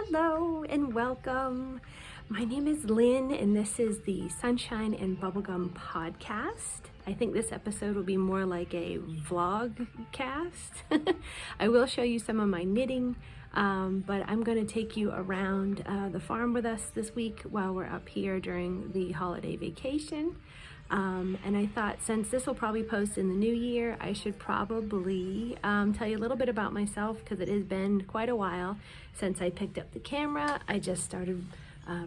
Hello and welcome. My name is Lynn and this is the Sunshine and Bubblegum podcast. I think this episode will be more like a vlog cast. I will show you some of my knitting, but I'm going to take you around the farm with us this week while we're up here during the holiday vacation. And I thought since this will probably post in the new year, I should probably tell you a little bit about myself because it has been quite a while since I picked up the camera. I just started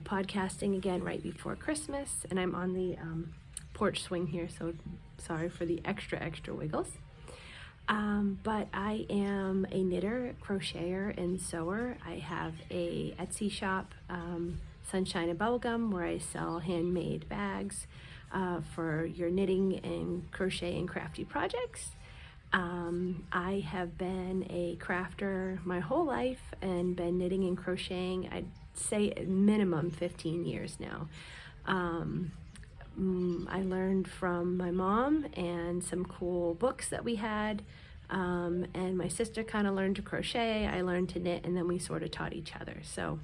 podcasting again right before Christmas, and I'm on the porch swing here, so sorry for the extra wiggles. But I am a knitter, crocheter, and sewer. I have a Etsy shop, Sunshine and Bubblegum, where I sell handmade bags for your knitting and crochet and crafty projects. I have been a crafter my whole life and been knitting and crocheting, I'd say at minimum 15 years now. I learned from my mom and some cool books that we had, and my sister kind of learned to crochet. I learned to knit, and then we sort of taught each other. So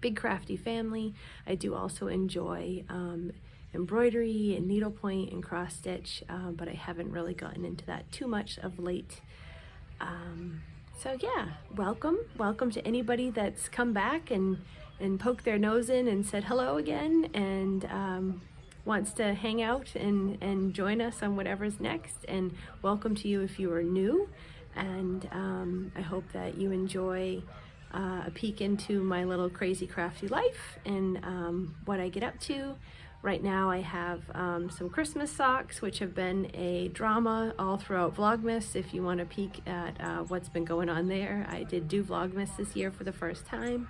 big crafty family. I do also enjoy embroidery and needlepoint and cross stitch, but I haven't really gotten into that too much of late. So yeah, welcome to anybody that's come back and poked their nose in and said hello again and wants to hang out and join us on whatever's next. And welcome to you if you are new. And I hope that you enjoy a peek into my little crazy crafty life and what I get up to. Right now I have some Christmas socks, which have been a drama all throughout Vlogmas. If you want to peek at what's been going on there, I did do Vlogmas this year for the first time.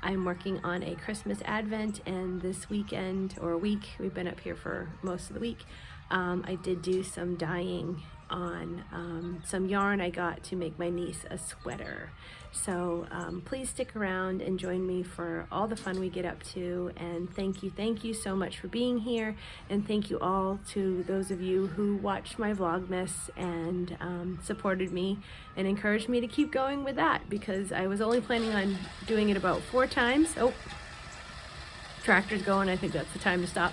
I'm working on a Christmas advent, and this weekend or week, we've been up here for most of the week, I did do some dyeing on some yarn I got to make my niece a sweater. So please stick around and join me for all the fun we get up to, and thank you so much for being here, and thank you all to those of you who watched my Vlogmas and supported me and encouraged me to keep going with that, because I was only planning on doing it about 4 times. Oh, tractor's going, I think that's the time to stop.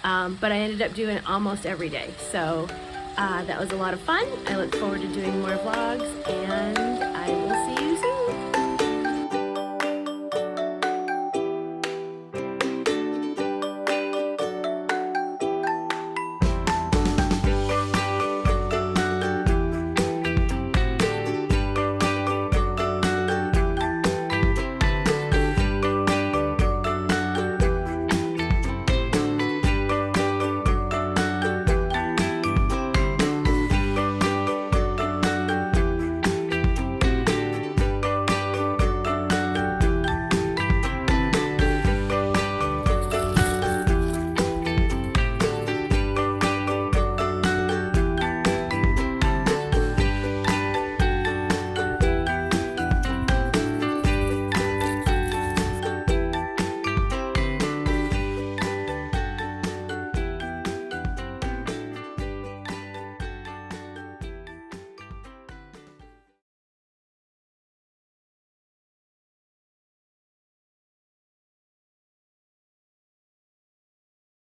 But I ended up doing it almost every day, so that was a lot of fun. I look forward to doing more vlogs, and I will see you soon.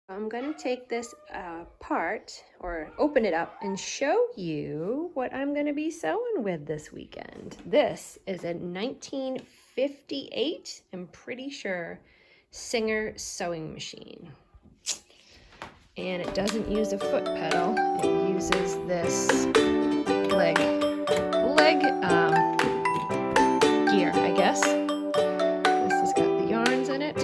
I'm going to take this apart or open it up and show you what I'm going to be sewing with this weekend. This is a 1958, I'm pretty sure, Singer sewing machine. And it doesn't use a foot pedal, it uses this leg gear, I guess. This has got the yarns in it.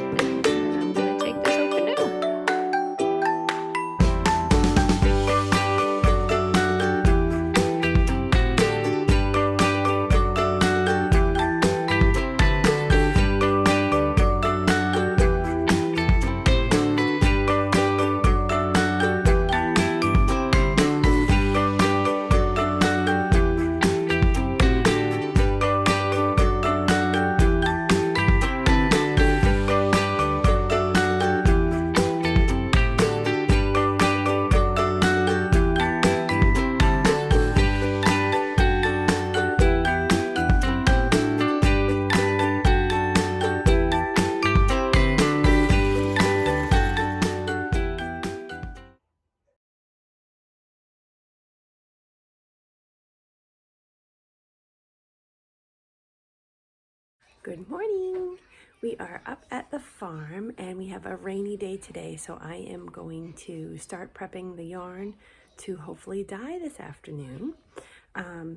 Good morning. We are up at the farm and we have a rainy day today, so I am going to start prepping the yarn to hopefully dye this afternoon.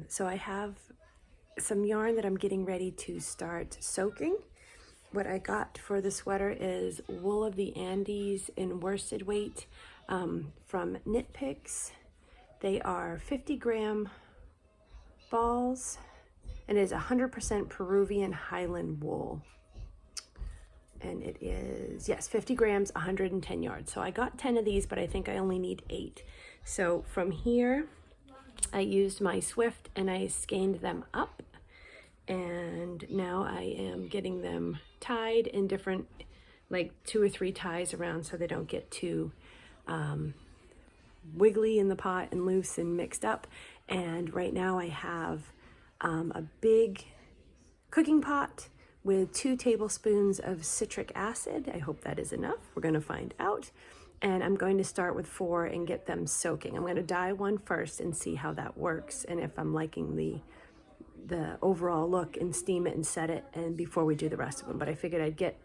So I have some yarn that I'm getting ready to start soaking. What I got for the sweater is Wool of the Andes in worsted weight from Knit Picks. They are 50-gram balls and it is 100% Peruvian Highland wool. And it is, yes, 50 grams, 110 yards. So I got 10 of these, but I think I only need 8. So from here, I used my Swift and I skeined them up. And now I am getting them tied in different, like 2 or 3 ties around so they don't get too wiggly in the pot and loose and mixed up. And right now I have a big cooking pot with 2 tablespoons of citric acid. I hope that is enough. We're going to find out. And I'm going to start with 4 and get them soaking. I'm going to dye one first and see how that works and if I'm liking the overall look, and steam it and set it and before we do the rest of them. But I figured I'd get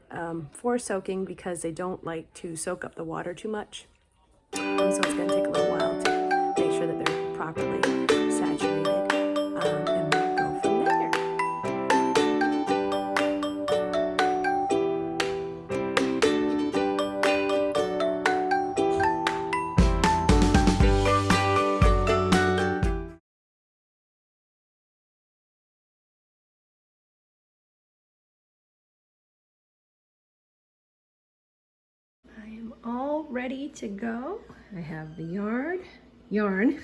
4 soaking because they don't like to soak up the water too much. So it's going to take a little while to make sure that they're properly saturated. And we'll go from there. I am all ready to go. I have the yarn.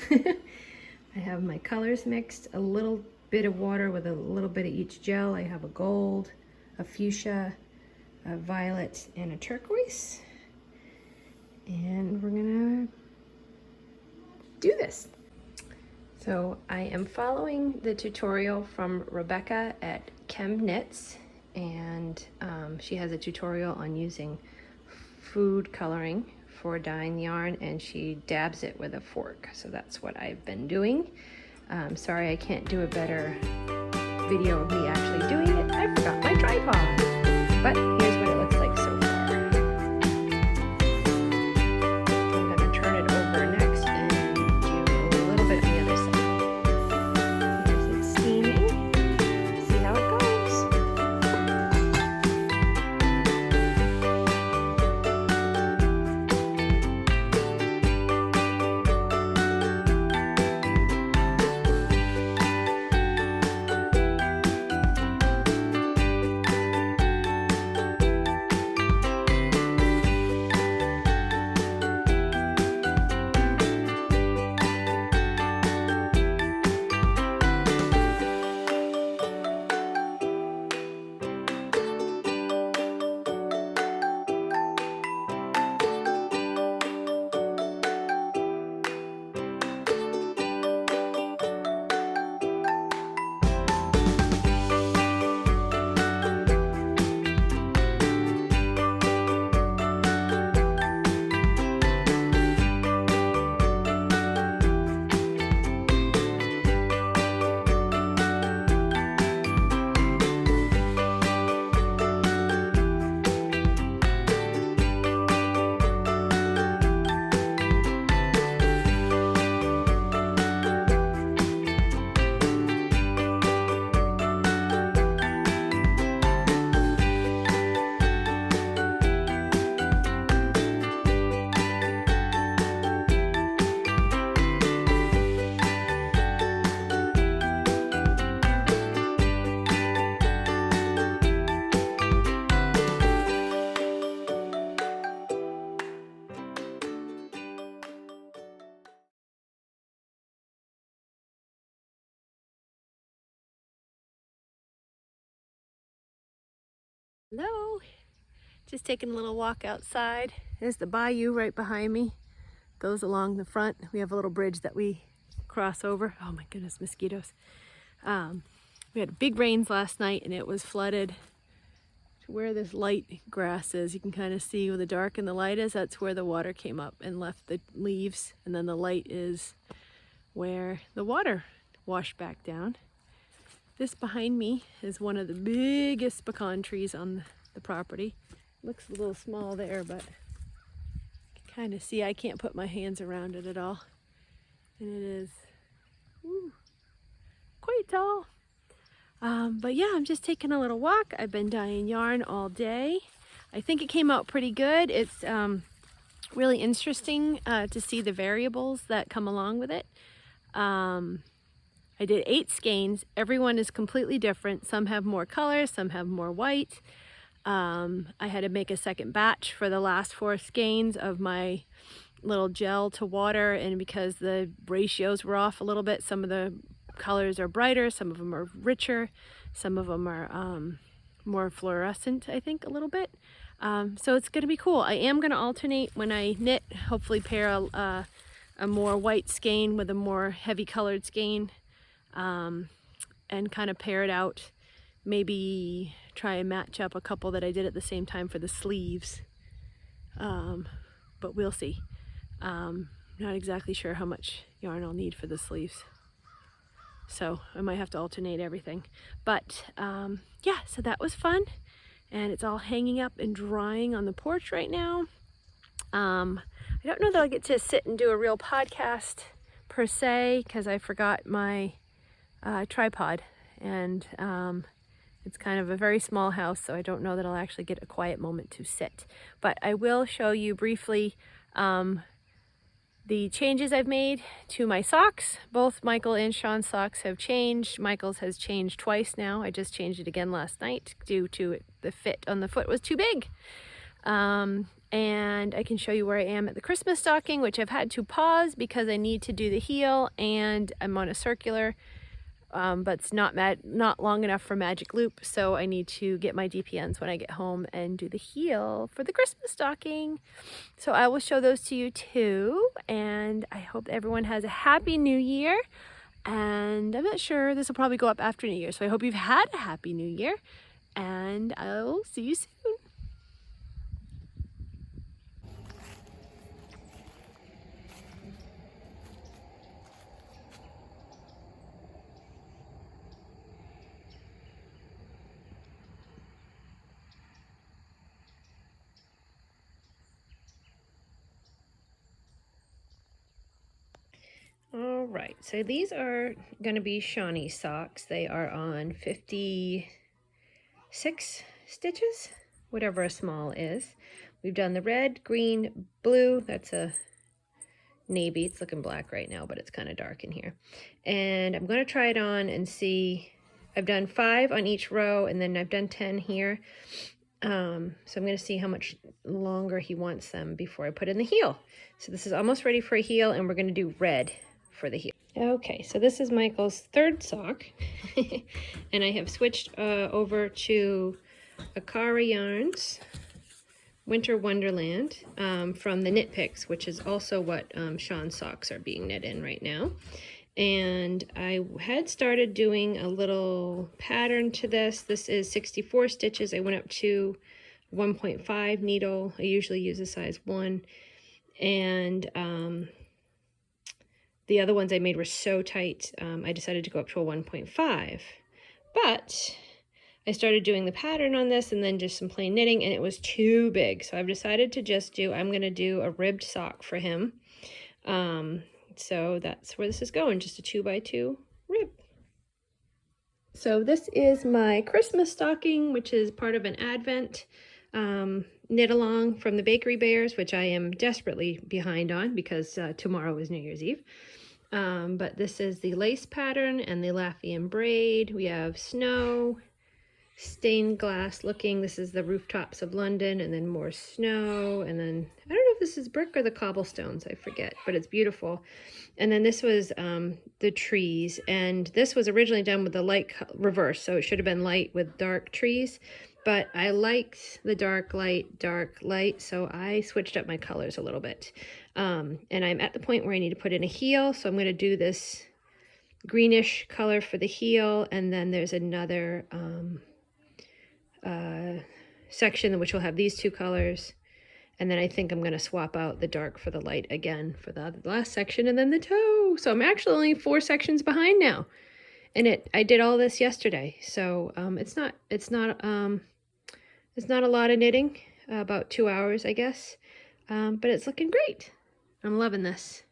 I have my colors mixed, a little bit of water with a little bit of each gel. I have a gold, a fuchsia, a violet, and a turquoise. And we're gonna do this. So I am following the tutorial from Rebecca at Chem Knits, and she has a tutorial on using food coloring for dyeing yarn, and she dabs it with a fork. So that's what I've been doing. Sorry I can't do a better video of me actually doing it. I forgot my tripod. But here's what it looks like so far. I'm going to turn it over next and do a little bit on the other side. Here's it steaming. See how it goes. Hello, just taking a little walk outside. There's the bayou right behind me. Goes along the front. We have a little bridge that we cross over. Oh my goodness, mosquitoes. We had big rains last night and it was flooded to where this light grass is. You can kind of see where the dark and the light is. That's where the water came up and left the leaves, and then the light is where the water washed back down. This behind me is one of the biggest pecan trees on the property. Looks a little small there, but you can kind of see I can't put my hands around it at all. And it is quite tall. But yeah, I'm just taking a little walk. I've been dyeing yarn all day. I think it came out pretty good. It's really interesting to see the variables that come along with it. I did 8 skeins. Everyone is completely different. Some have more color, some have more white. I had to make a second batch for the last 4 skeins of my little gel to water, and because the ratios were off a little bit, some of the colors are brighter, some of them are richer, some of them are more fluorescent, I think, a little bit. So it's going to be cool. I am going to alternate when I knit, hopefully pair a more white skein with a more heavy colored skein, and kind of pair it out. Maybe try and match up a couple that I did at the same time for the sleeves. But we'll see. Not exactly sure how much yarn I'll need for the sleeves. So I might have to alternate everything. But yeah, so that was fun. And it's all hanging up and drying on the porch right now. I don't know that I'll get to sit and do a real podcast per se, because I forgot my tripod, and it's kind of a very small house, so I don't know that I'll actually get a quiet moment to sit. But I will show you briefly the changes I've made to my socks. Both Michael and Sean's socks have changed. Michael's has changed twice now. I just changed it again last night due to the fit on the foot was too big. And I can show you where I am at the Christmas stocking, which I've had to pause because I need to do the heel, and I'm on a circular, but it's not long enough for magic loop, so I need to get my DPNs when I get home and do the heel for the Christmas stocking. So I will show those to you too, and I hope everyone has a happy new year. And I'm not sure, this will probably go up after New Year, so I hope you've had a happy new year, and I'll see you soon. All right, so these are going to be Shawnee socks. They are on 56 stitches, whatever a small is. We've done the red, green, blue. That's a navy. It's looking black right now, but it's kind of dark in here. And I'm going to try it on and see. I've done 5 on each row, and then I've done 10 here. So I'm going to see how much longer he wants them before I put in the heel. So this is almost ready for a heel, and we're going to do red for the heel. Okay, so this is Michael's 3rd sock, and I have switched over to Akara Yarns Winter Wonderland from the Knit Picks, which is also what Sean's socks are being knit in right now. And I had started doing a little pattern to this. This is 64 stitches. I went up to 1.5 needle. I usually use a size 1. And the other ones I made were so tight, I decided to go up to a 1.5. But I started doing the pattern on this and then just some plain knitting, and it was too big. So I've decided to just I'm going to do a ribbed sock for him. So that's where this is going, just a 2x2 rib. So this is my Christmas stocking, which is part of an Advent knit along from the Bakery Bears, which I am desperately behind on because tomorrow is New Year's Eve. But this is the lace pattern and the Lafayette braid. We have snow, stained glass looking. This is the rooftops of London, and then more snow, and then I don't know if this is brick or the cobblestones, I forget, but it's beautiful. And then this was the trees, and this was originally done with the light reverse, so it should have been light with dark trees, but I liked the dark light, so I switched up my colors a little bit. And I'm at the point where I need to put in a heel, so I'm going to do this greenish color for the heel, and then there's another section which will have these 2 colors, and then I think I'm going to swap out the dark for the light again for the last section, and then the toe. So I'm actually only 4 sections behind now, And I did all this yesterday, so it's not a lot of knitting, about 2 hours, I guess, but it's looking great. I'm loving this.